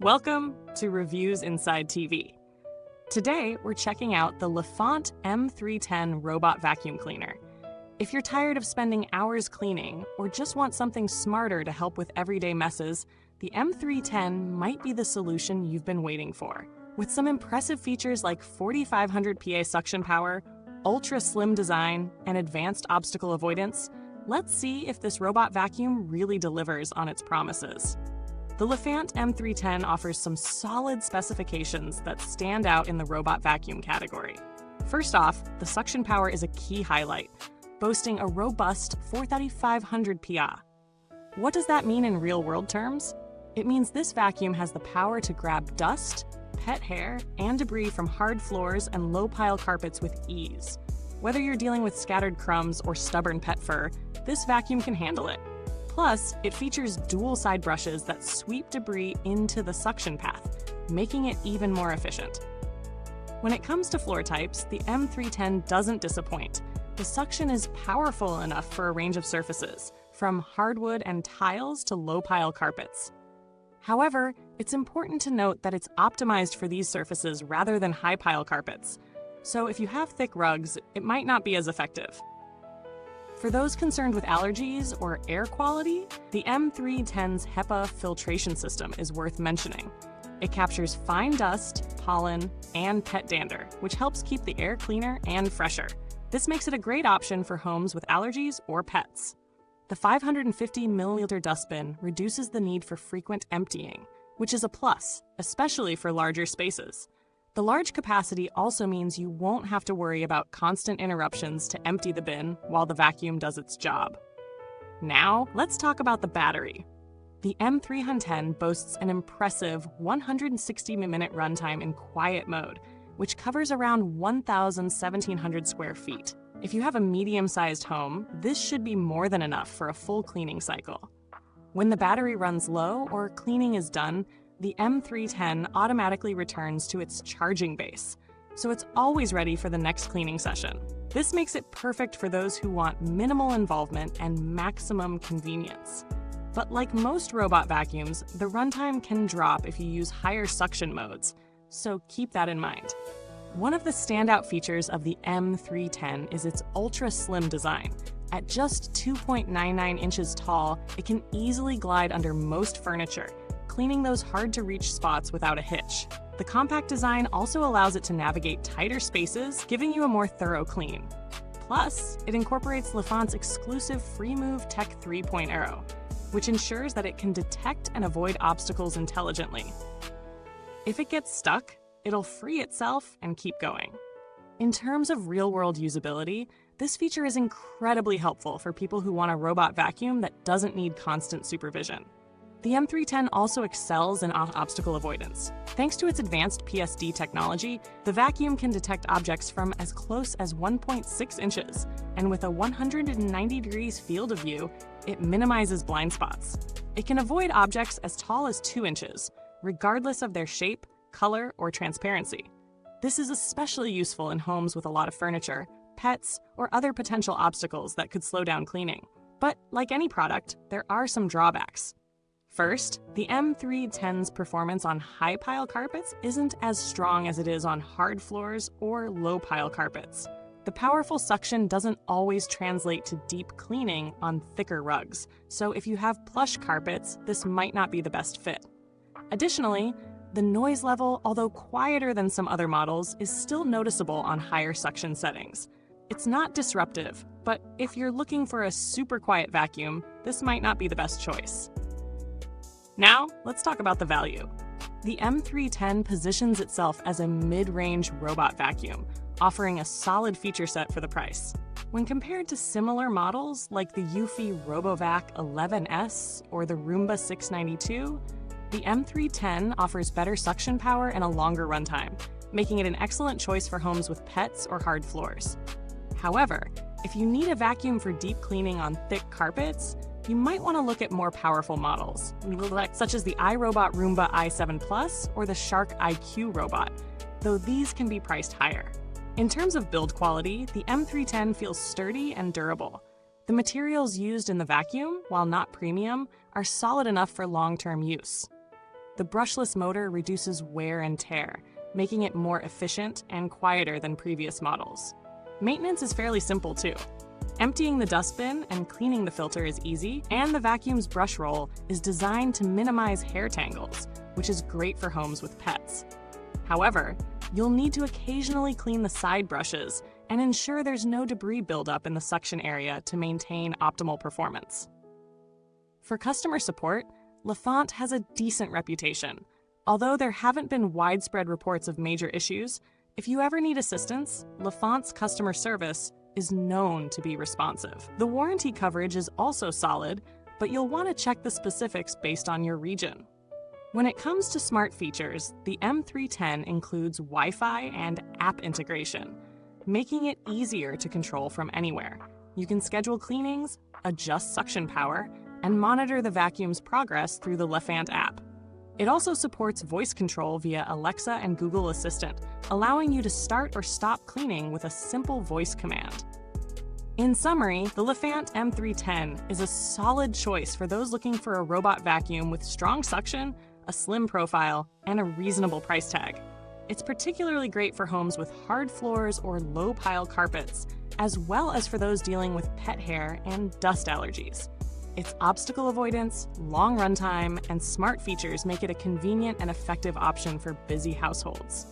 Welcome to Reviews Inside TV. Today, we're checking out the Lefant M310 robot vacuum cleaner. If you're tired of spending hours cleaning or just want something smarter to help with everyday messes, the M310 might be the solution you've been waiting for. With some impressive features like 4,500 PA suction power, ultra-slim design, and advanced obstacle avoidance, let's see if this robot vacuum really delivers on its promises. The Lefant M310 offers some solid specifications that stand out in the robot vacuum category. First off, the suction power is a key highlight, boasting a robust 4,500 PA. What does that mean in real-world terms? It means this vacuum has the power to grab dust, pet hair, and debris from hard floors and low-pile carpets with ease. Whether you're dealing with scattered crumbs or stubborn pet fur, this vacuum can handle it. Plus, it features dual side brushes that sweep debris into the suction path, making it even more efficient. When it comes to floor types, the M310 doesn't disappoint. The suction is powerful enough for a range of surfaces, from hardwood and tiles to low-pile carpets. However, it's important to note that it's optimized for these surfaces rather than high-pile carpets. So if you have thick rugs, it might not be as effective. For those concerned with allergies or air quality, the M310's HEPA filtration system is worth mentioning. It captures fine dust, pollen, and pet dander, which helps keep the air cleaner and fresher. This makes it a great option for homes with allergies or pets. The 550 milliliter dustbin reduces the need for frequent emptying, which is a plus, especially for larger spaces. The large capacity also means you won't have to worry about constant interruptions to empty the bin while the vacuum does its job. Now, let's talk about the battery. The M310 boasts an impressive 160-minute runtime in quiet mode, which covers around 1,700 square feet. If you have a medium-sized home, this should be more than enough for a full cleaning cycle. When the battery runs low or cleaning is done, the M310 automatically returns to its charging base, so it's always ready for the next cleaning session. This makes it perfect for those who want minimal involvement and maximum convenience. But like most robot vacuums, the runtime can drop if you use higher suction modes, so keep that in mind. One of the standout features of the M310 is its ultra-slim design. At just 2.99 inches tall, it can easily glide under most furniture, cleaning those hard-to-reach spots without a hitch. The compact design also allows it to navigate tighter spaces, giving you a more thorough clean. Plus, it incorporates Lefant's exclusive FreeMove Tech 3.0, which ensures that it can detect and avoid obstacles intelligently. If it gets stuck, it'll free itself and keep going. In terms of real-world usability, this feature is incredibly helpful for people who want a robot vacuum that doesn't need constant supervision. The M310 also excels in obstacle avoidance. Thanks to its advanced PSD technology, the vacuum can detect objects from as close as 1.6 inches, and with a 190 degrees field of view, it minimizes blind spots. It can avoid objects as tall as 2 inches, regardless of their shape, color, or transparency. This is especially useful in homes with a lot of furniture, pets, or other potential obstacles that could slow down cleaning. But like any product, there are some drawbacks. First, the M310's performance on high-pile carpets isn't as strong as it is on hard floors or low-pile carpets. The powerful suction doesn't always translate to deep cleaning on thicker rugs, so if you have plush carpets, this might not be the best fit. Additionally, the noise level, although quieter than some other models, is still noticeable on higher suction settings. It's not disruptive, but if you're looking for a super quiet vacuum, this might not be the best choice. Now, let's talk about the value. The M310 positions itself as a mid-range robot vacuum, offering a solid feature set for the price. When compared to similar models like the Eufy RoboVac 11S or the Roomba 692, the M310 offers better suction power and a longer runtime, making it an excellent choice for homes with pets or hard floors. However, if you need a vacuum for deep cleaning on thick carpets, you might want to look at more powerful models, such as the iRobot Roomba i7 Plus or the Shark IQ robot, though these can be priced higher. In terms of build quality, the M310 feels sturdy and durable. The materials used in the vacuum, while not premium, are solid enough for long-term use. The brushless motor reduces wear and tear, making it more efficient and quieter than previous models. Maintenance is fairly simple too. Emptying the dustbin and cleaning the filter is easy, and the vacuum's brush roll is designed to minimize hair tangles, which is great for homes with pets. However, you'll need to occasionally clean the side brushes and ensure there's no debris buildup in the suction area to maintain optimal performance. For customer support, Lefant has a decent reputation. Although there haven't been widespread reports of major issues, if you ever need assistance, Lefant's customer service is known to be responsive. The warranty coverage is also solid, but you'll want to check the specifics based on your region. When it comes to smart features, the M310 includes Wi-Fi and app integration, making it easier to control from anywhere. You can schedule cleanings, adjust suction power, and monitor the vacuum's progress through the Lefant app. It also supports voice control via Alexa and Google Assistant, allowing you to start or stop cleaning with a simple voice command. In summary, the Lefant M310 is a solid choice for those looking for a robot vacuum with strong suction, a slim profile, and a reasonable price tag. It's particularly great for homes with hard floors or low-pile carpets, as well as for those dealing with pet hair and dust allergies. Its obstacle avoidance, long runtime, and smart features make it a convenient and effective option for busy households.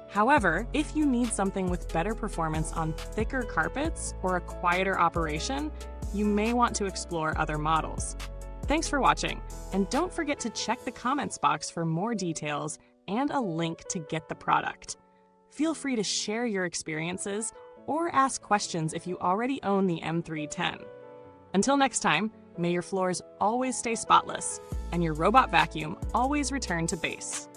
However, if you need something with better performance on thicker carpets or a quieter operation, you may want to explore other models. Thanks for watching, and don't forget to check the comments box for more details and a link to get the product. Feel free to share your experiences or ask questions if you already own the M310. Until next time, may your floors always stay spotless and your robot vacuum always return to base.